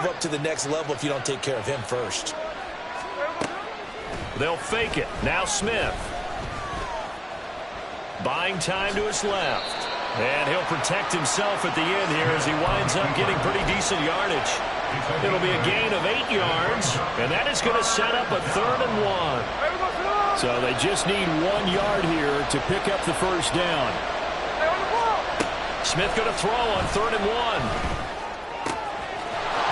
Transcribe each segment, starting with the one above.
move up to the next level if you don't take care of him first. They'll fake it. Now Smith. Buying time to his left. And he'll protect himself at the end here as he winds up getting pretty decent yardage. It'll be a gain of 8 yards, and that is going to set up a 3rd and 1. So they just need 1 yard here to pick up the first down. Smith going to throw on 3rd and 1.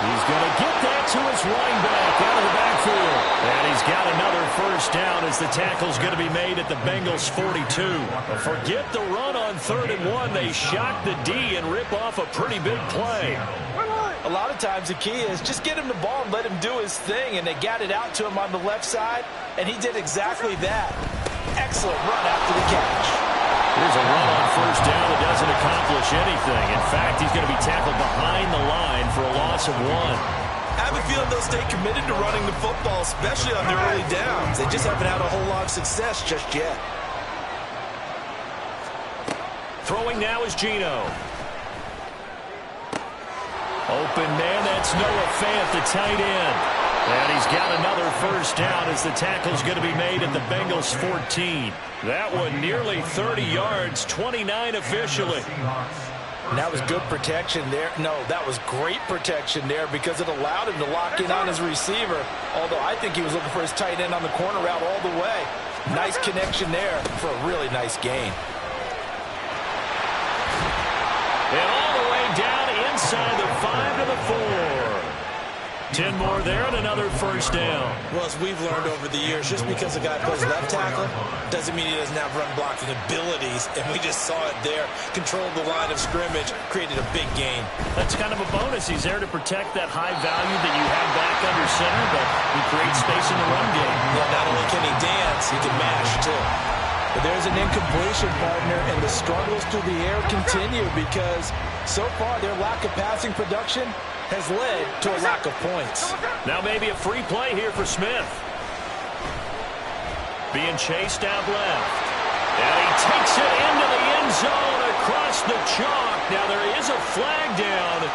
He's going to get that to his running back out of the backfield. And he's got another first down as the tackle's going to be made at the Bengals 42. But forget the run on 3rd and 1. They shock the D and rip off a pretty big play. A lot of times the key is just get him the ball and let him do his thing, and they got it out to him on the left side, and he did exactly that. Excellent run after the catch. Here's a run on first down that doesn't accomplish anything. In fact, he's going to be tackled behind the line for a loss of 1. I have a feeling they'll stay committed to running the football, especially on their early downs. They just haven't had a whole lot of success just yet. Throwing now is Geno. Open man, that's Noah Fant, the tight end. And he's got another first down as the tackle's going to be made at the Bengals 14. That one nearly 30 yards, 29 officially. And that was good protection there. No, that was great protection there because it allowed him to lock in on his receiver. Although I think he was looking for his tight end on the corner route all the way. Nice connection there for a really nice gain. And all the way down inside the 5 to the 4. 10 more there and another first down. Well, as we've learned over the years, just because a guy plays left tackle doesn't mean he doesn't have run blocking abilities. And we just saw it there. Controlled the line of scrimmage, created a big gain. That's kind of a bonus. He's there to protect that high value that you have back under center, but he creates space in the run game. Well, not only can he dance, he can mash, too. But there's an incompletion, partner, and the struggles through the air continue because so far their lack of passing production has led to a lack of points. Now maybe a free play here for Smith. Being chased out left. And he takes it into the end zone across the chalk. Now there is a flag down,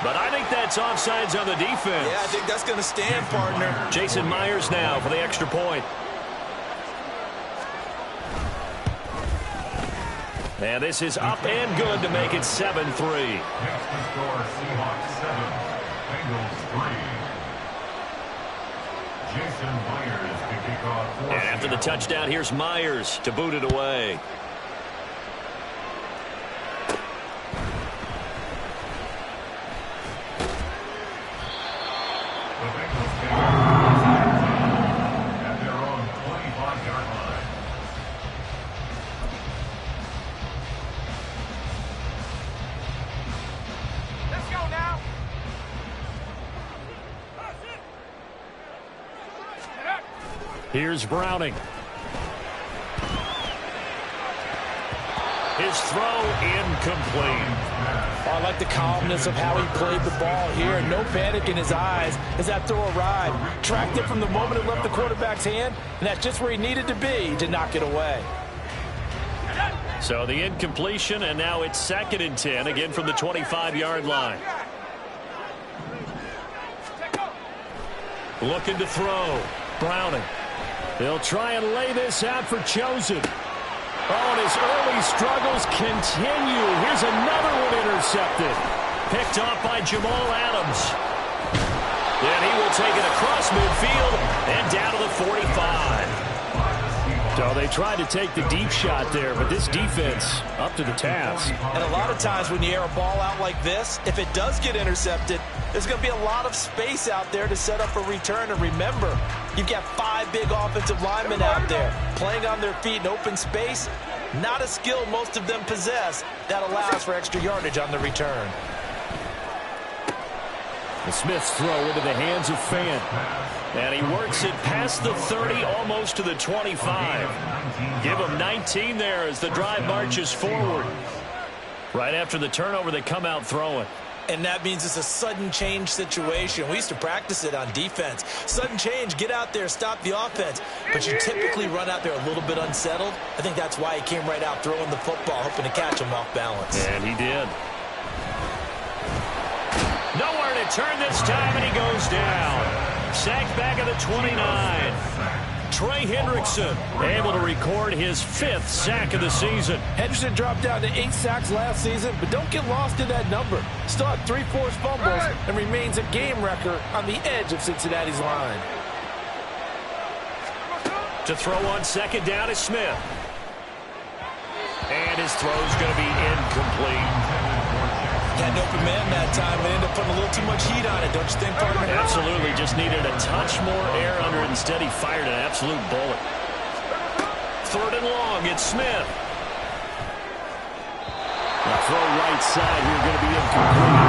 but I think that's offsides on the defense. Yeah, I think that's going to stand, partner. Jason Myers now for the extra point. And this is up and good to make it 7-3. Next to score, Seahawks 7, Bengals 3. Jason Myers to kick off. And after the touchdown, here's Myers to boot it away. The Bengals take it at their own 25-yard line. Here's Browning. His throw incomplete. Oh, I like the calmness of how he played the ball here. No panic in his eyes as that throw arrived. Tracked it from the moment it left the quarterback's hand, and that's just where he needed to be to knock it away. So the incompletion, and now it's 2nd and 10, again from the 25-yard line. Looking to throw. Browning. They'll try and lay this out for Chosen. Oh, and his early struggles continue. Here's another one intercepted. Picked off by Jamal Adams. Then he will take it across midfield and down to the 45. So they tried to take the deep shot there, but this defense up to the task. And a lot of times when you air a ball out like this, if it does get intercepted, there's going to be a lot of space out there to set up a return. And remember, you've got 5 big offensive linemen out there playing on their feet in open space. Not a skill most of them possess that allows for extra yardage on the return. The Smith's throw into the hands of Fant. And he works it past the 30, almost to the 25. Give him 19 there as the drive marches forward. Right after the turnover, they come out throwing. And that means it's a sudden change situation. We used to practice it on defense. Sudden change, get out there, stop the offense. But you typically run out there a little bit unsettled. I think that's why he came right out throwing the football, hoping to catch him off balance. And he did. Nowhere to turn this time, and back at the 29. Trey Hendrickson able to record his 5th sack of the season. Hendrickson dropped down to 8 sacks last season, but don't get lost in that number. Still had 3 forced fumbles and remains a game wrecker on the edge of Cincinnati's line. To throw on 2nd down is Smith. And his throw's going to be incomplete. Had an open man that time and ended up putting a little too much heat on it, don't you think, partner? Absolutely. Just needed a touch more air under it. Instead, he fired an absolute bullet. 3rd and long. It's Smith. The throw right side here going to be incomplete.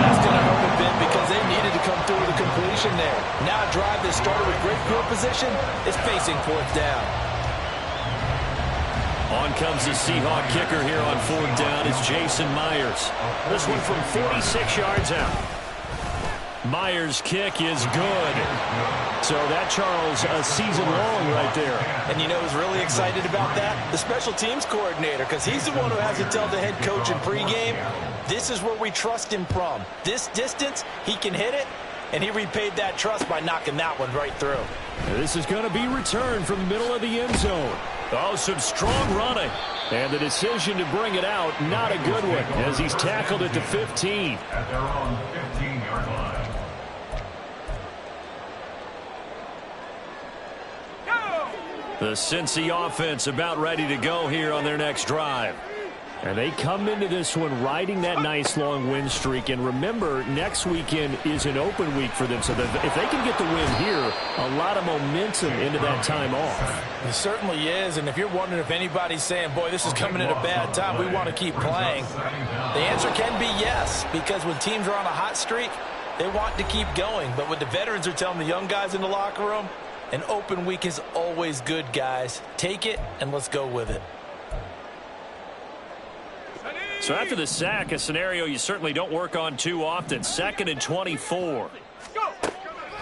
That's going to hurt a bit because they needed to come through with a completion there. Now a drive that started with great field position is facing 4th down. On comes the Seahawk kicker here on 4th down. It's Jason Myers. This one from 46 yards out. Myers' kick is good. So that, Charles, a season long right there. And you know who's really excited about that? The special teams coordinator, because he's the one who has to tell the head coach in pregame, this is where we trust him from. This distance, he can hit it, and he repaid that trust by knocking that one right through. This is going to be returned from the middle of the end zone. Oh, some strong running. And the decision to bring it out, not a good one, as he's tackled at the 15. At their own 15-yard line. The Cincy offense about ready to go here on their next drive. And they come into this one riding that nice long win streak. And remember, next weekend is an open week for them. So if they can get the win here, a lot of momentum into that time off. It certainly is. And if you're wondering if anybody's saying, boy, this is coming at a bad time, we want to keep playing, the answer can be yes. Because when teams are on a hot streak, they want to keep going. But what the veterans are telling the young guys in the locker room, an open week is always good, guys. Take it and let's go with it. So after the sack, a scenario you certainly don't work on too often. 2nd and 24.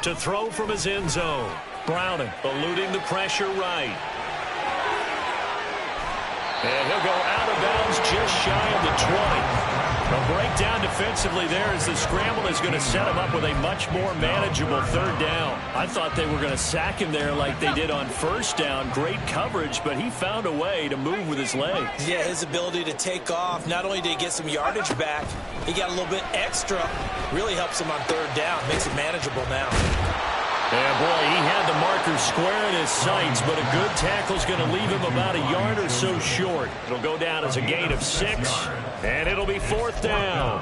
To throw from his end zone. Browning eluding the pressure right. And he'll go out of bounds just shy of the 20. A breakdown defensively there as the scramble is going to set him up with a much more manageable 3rd down. I thought they were going to sack him there like they did on 1st down. Great coverage, but he found a way to move with his legs. Yeah, his ability to take off, not only did he get some yardage back, he got a little bit extra. Really helps him on 3rd down, makes it manageable now. Yeah, boy, he had the marker square in his sights, but a good tackle's going to leave him about a yard or so short. It'll go down as a gain of 6, and it'll be 4th down.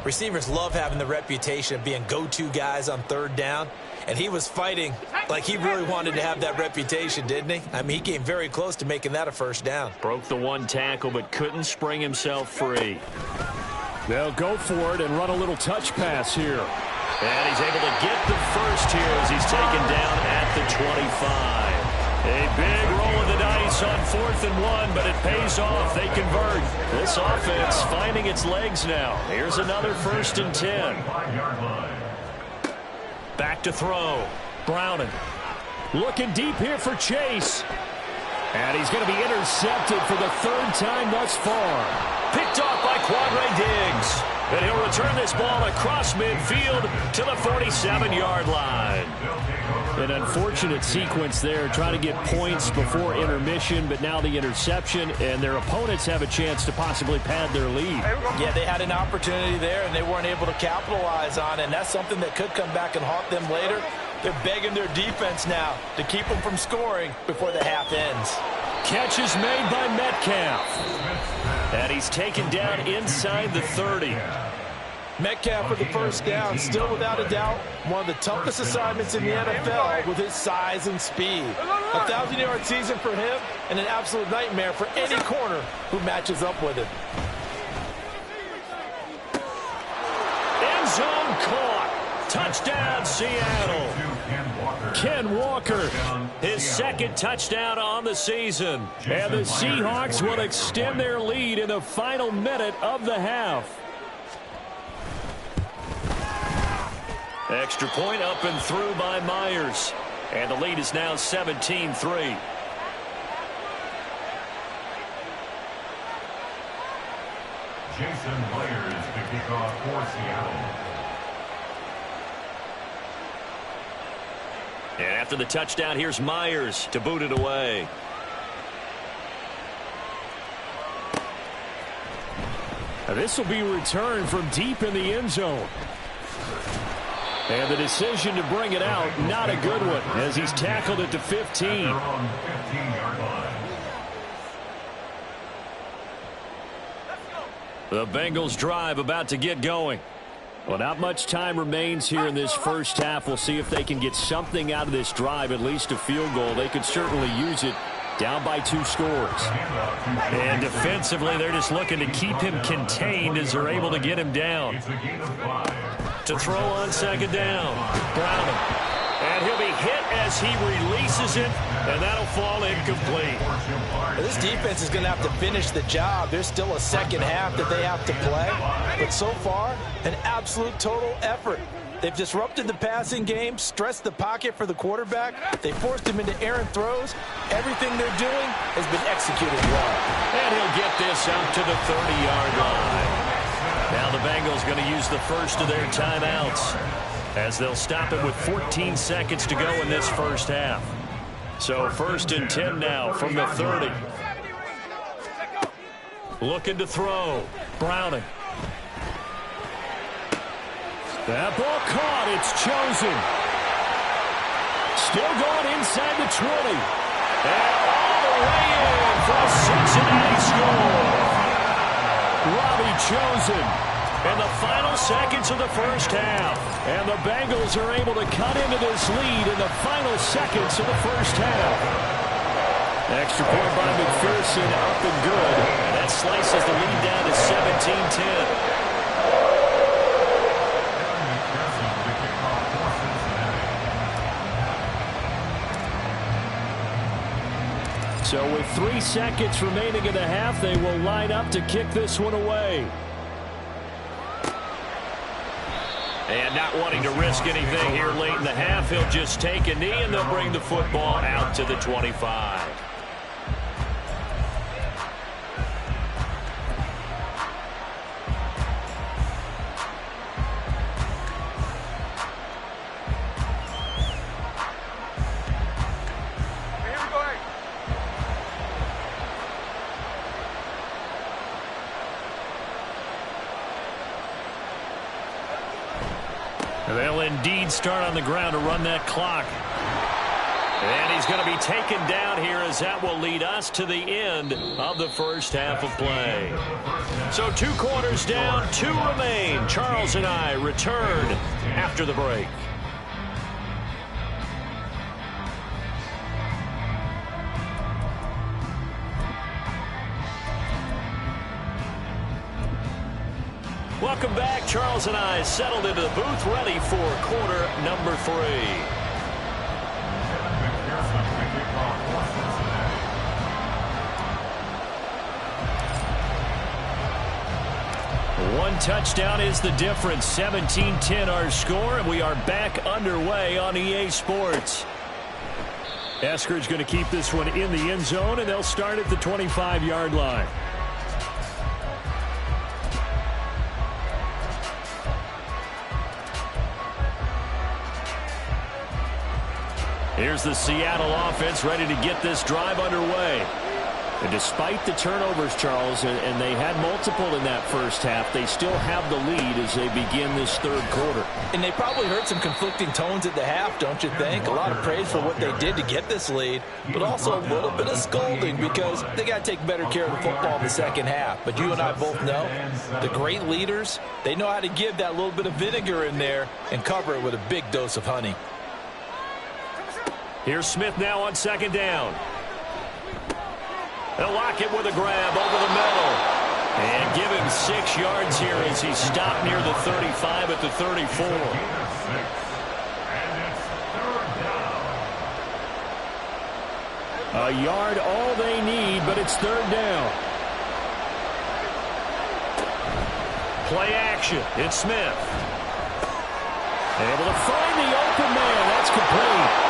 Receivers love having the reputation of being go-to guys on 3rd down, and he was fighting like he really wanted to have that reputation, didn't he? I mean, he came very close to making that a 1st down. Broke the one tackle, but couldn't spring himself free. They'll go for it and run a little touch pass here. And he's able to get the first here as he's taken down at the 25. A big roll of the dice on 4th and 1, but it pays off. They convert. This offense finding its legs now. Here's another 1st and 10. Back to throw. Browning. Looking deep here for Chase. And he's going to be intercepted for the 3rd time thus far. Picked off by Quadre Diggs. And he'll return this ball across midfield to the 47-yard line. An unfortunate sequence there, trying to get points before intermission, but now the interception, and their opponents have a chance to possibly pad their lead. Yeah, they had an opportunity there, and they weren't able to capitalize on it, and that's something that could come back and haunt them later. They're begging their defense now to keep them from scoring before the half ends. Catch is made by Metcalf. And he's taken down inside the 30. Metcalf with the 1st down, still without a doubt, one of the toughest assignments in the NFL with his size and speed. A 1,000-yard season for him and an absolute nightmare for any corner who matches up with him. End zone caught. Touchdown, Seattle. Ken Walker. His 2nd touchdown on the season. And the Seahawks will extend their lead in the final minute of the half. Extra point up and through by Myers. And the lead is now 17-3. Jason Myers to kick off for Seattle. And after the touchdown, here's Myers to boot it away. This will be returned from deep in the end zone. And the decision to bring it out, not a good one, as he's tackled at the 15. The Bengals drive about to get going. Well, not much time remains here in this first half. We'll see if they can get something out of this drive, at least a field goal. They could certainly use it. Down by 2 scores. And defensively, they're just looking to keep him contained as they're able to get him down. To throw on second down. Browning. And he'll be hit as he releases it, and that'll fall incomplete. This defense is going to have to finish the job. There's still a second half that they have to play. But so far, an absolute total effort. They've disrupted the passing game, stressed the pocket for the quarterback. They forced him into errant throws. Everything they're doing has been executed well. And he'll get this out to the 30-yard line. Now the Bengals going to use the first of their timeouts as they'll stop it with 14 seconds to go in this first half. So 1st and 10 now from the 30. Looking to throw. Browning. That ball caught. It's chosen. Still going inside the 20. And all the way in for a Cincinnati score. Robbie chosen. In the final seconds of the first half. And the Bengals are able to cut into this lead in the final seconds of the first half. Extra point by McPherson, up and good. And that slices the lead down to 17-10. So with 3 seconds remaining in the half, they will line up to kick this one away. And not wanting to risk anything here late in the half, he'll just take a knee and they'll bring the football out to the 25. They'll indeed start on the ground to run that clock. And he's going to be taken down here as that will lead us to the end of the first half of play. So 2 quarters down, 2 remain. Charles and I return after the break. Welcome back. Charles and I settled into the booth, ready for quarter number 3. One touchdown is the difference. 17-10 our score, and we are back underway on EA Sports. Esker's going to keep this one in the end zone, and they'll start at the 25-yard line. Here's the Seattle offense ready to get this drive underway. And despite the turnovers, Charles, and they had multiple in that first half, they still have the lead as they begin this third quarter. And they probably heard some conflicting tones at the half, don't you think? A lot of praise for what they did to get this lead, but also a little bit of scolding because they got to take better care of the football in the second half. But you and I both know the great leaders, they know how to give that little bit of vinegar in there and cover it with a big dose of honey. Here's Smith now on second down. They'll lock it with a grab over the middle. And give him 6 yards here as he stopped near the 35 at the 34. A yard all they need, but it's third down. Play action. It's Smith. Able to find the open man. That's complete.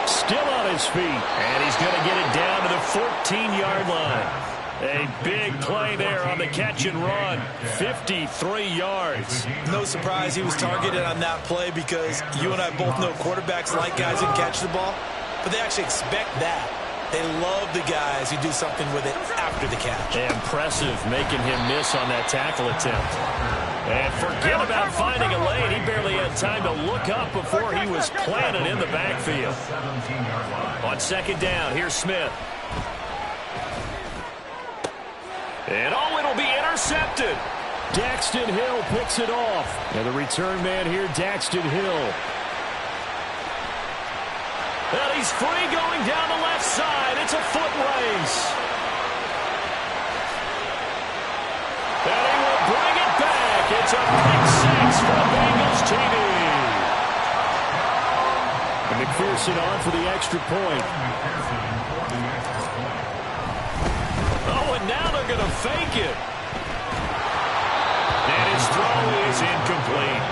Still on his feet. And he's going to get it down to the 14-yard line. A big play there on the catch and run. 53 yards. No surprise he was targeted on that play because you and I both know quarterbacks like guys who can catch the ball, but they actually expect that. They love the guys who do something with it after the catch. Impressive making him miss on that tackle attempt. And forget about finding a lane. He barely had time to look up before he was planted in the backfield. On second down, here's Smith. And it'll be intercepted. Daxton Hill picks it off. And the return man here, Daxton Hill. And he's free going down the left side. It's a foot race. And he will bring it back. It's a pick six for Bengals TV. And McPherson on for the extra point. Oh, and now they're going to fake it. And his throw is incomplete.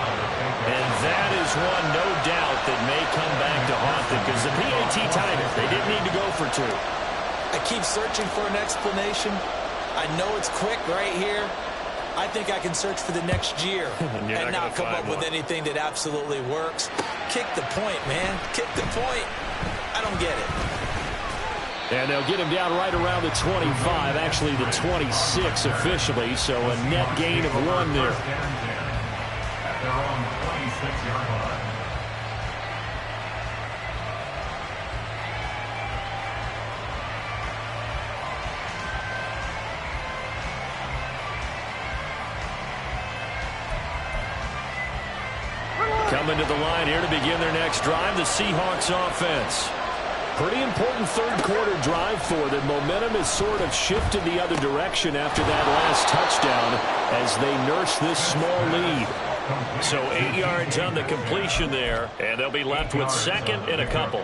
And that is one, no doubt, that may come back to haunt them because the PAT tied it. They didn't need to go for two. I keep searching for an explanation. I know it's quick right here. I think I can search for the next year and not come up with anything that absolutely works. Kick the point, man. Kick the point. I don't get it. And they'll get him down right around the 25, actually the 26 officially, so a net gain of 1 there. At their own 26-yard line. Coming to the line here to begin their next drive, the Seahawks offense. Pretty important third quarter drive for them. Momentum has sort of shifted the other direction after that last touchdown as they nurse this small lead. So 8 yards on the completion there, and they'll be left with second and a couple.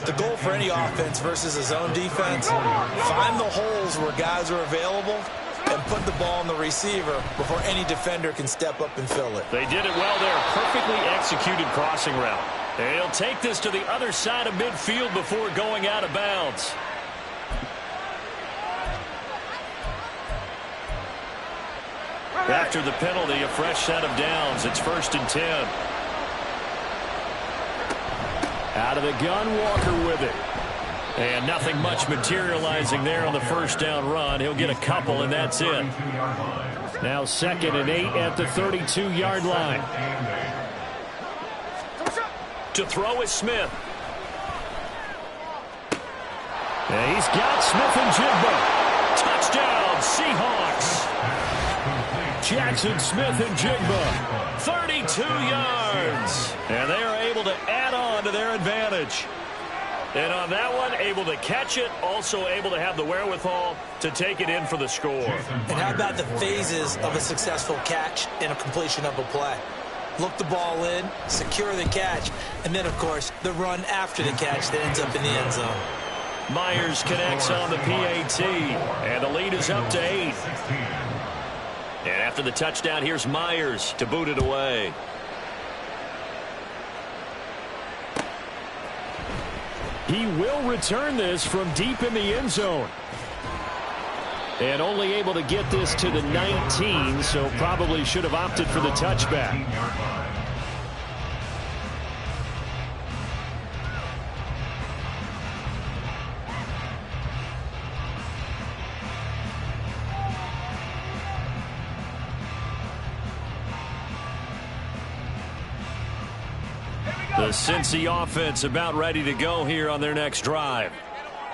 The goal for any offense versus a zone defense, find the holes where guys are available and put the ball on the receiver before any defender can step up and fill it. They did it well there. Perfectly executed crossing route. And he'll take this to the other side of midfield before going out of bounds. After the penalty, a fresh set of downs. It's 1st and 10. Out of the gun, Walker with it. And nothing much materializing there on the first down run. He'll get a couple, and that's it. Now 2nd and 8 at the 32-yard line. To throw is Smith. And he's got Smith and Jigba. Touchdown, Seahawks. Jackson Smith and Jigba. 32 yards. And they are able to add on to their advantage. And on that one, able to catch it, also able to have the wherewithal to take it in for the score. And how about the phases of a successful catch and a completion of a play? Look the ball in, secure the catch, and then, of course, the run after the catch that ends up in the end zone. Myers connects on the PAT, and the lead is up to 8. And after the touchdown, here's Myers to boot it away. He will return this from deep in the end zone. And only able to get this to the 19, so probably should have opted for the touchback. The Cincy offense about ready to go here on their next drive.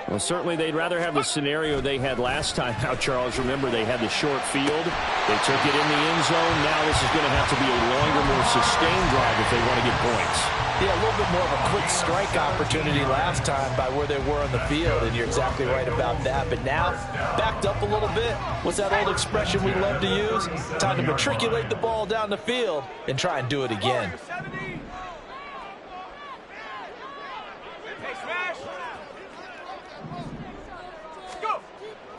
Well, certainly they'd rather have the scenario they had last time out, Charles. Remember, they had the short field. They took it in the end zone. Now this is going to have to be a longer, more sustained drive if they want to get points. Yeah, a little bit more of a quick strike opportunity last time by where they were on the field, and you're exactly right about that. But now, backed up a little bit. What's that old expression we love to use? Time to matriculate the ball down the field and try and do it again.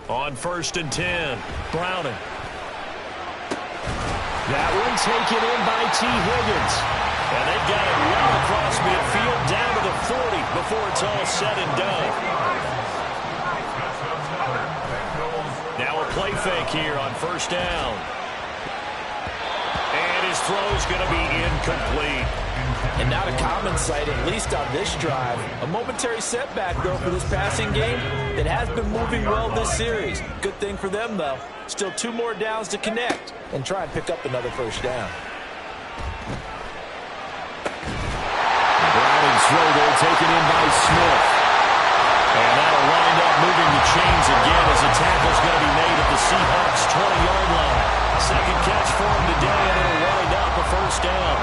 On 1st and 10, Browning. That one taken in by T. Higgins. And they've got it well across midfield down to the 40 before it's all said and done. play fake here on first down. And his throw's going to be incomplete. And not a common sight, at least on this drive. A momentary setback, though, for this passing game that has been moving well this series. Good thing for them, though. Still 2 more downs to connect and try and pick up another first down. Browning's throw there taken in by Smith. And that'll wind up moving the chains again as a tackle's going to be made at the Seahawks' 20-yard line. Second catch for him today, and it'll wind up a first down.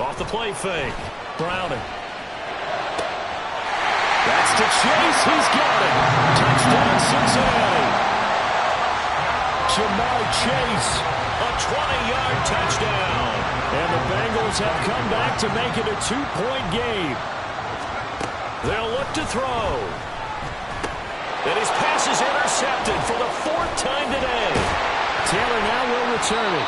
Off the play fake. Browning. That's to Chase. He's got it. Touchdown, Cincinnati. Jamar Chase, a 20-yard touchdown. And the Bengals have come back to make it a 2-point game. They'll look to throw. And his pass is intercepted for the 4th time today. Taylor now will return it.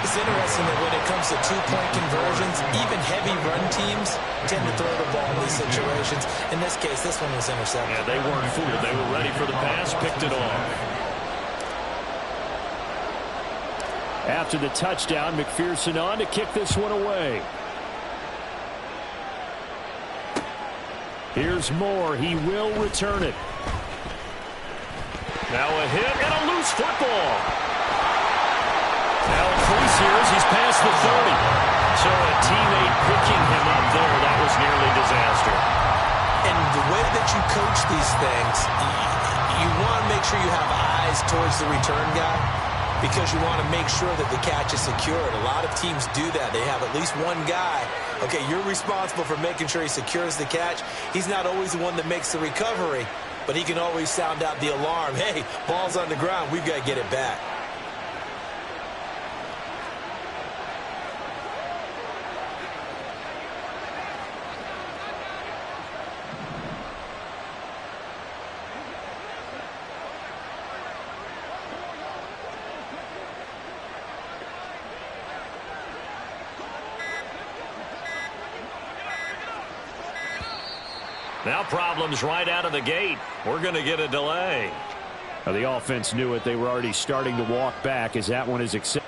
It's interesting that when it comes to 2-point conversions, even heavy run teams tend to throw the ball in these situations. In this case, this one was intercepted. Yeah, they weren't fooled. They were ready for the pass, picked it off. After the touchdown, McPherson on to kick this one away. Here's Moore. He will return it. Now a hit and a loose football. Now a crease here as he's past the 30. So a teammate picking him up there. That was nearly disaster. And the way that you coach these things, you want to make sure you have eyes towards the return guy because you want to make sure that the catch is secured. A lot of teams do that. They have at least one guy. Okay, you're responsible for making sure he secures the catch. He's not always the one that makes the recovery, but he can always sound out the alarm. Hey, ball's on the ground. We've got to get it back. Now problems right out of the gate. We're going to get a delay. The offense knew it. They were already starting to walk back as that one is accepted.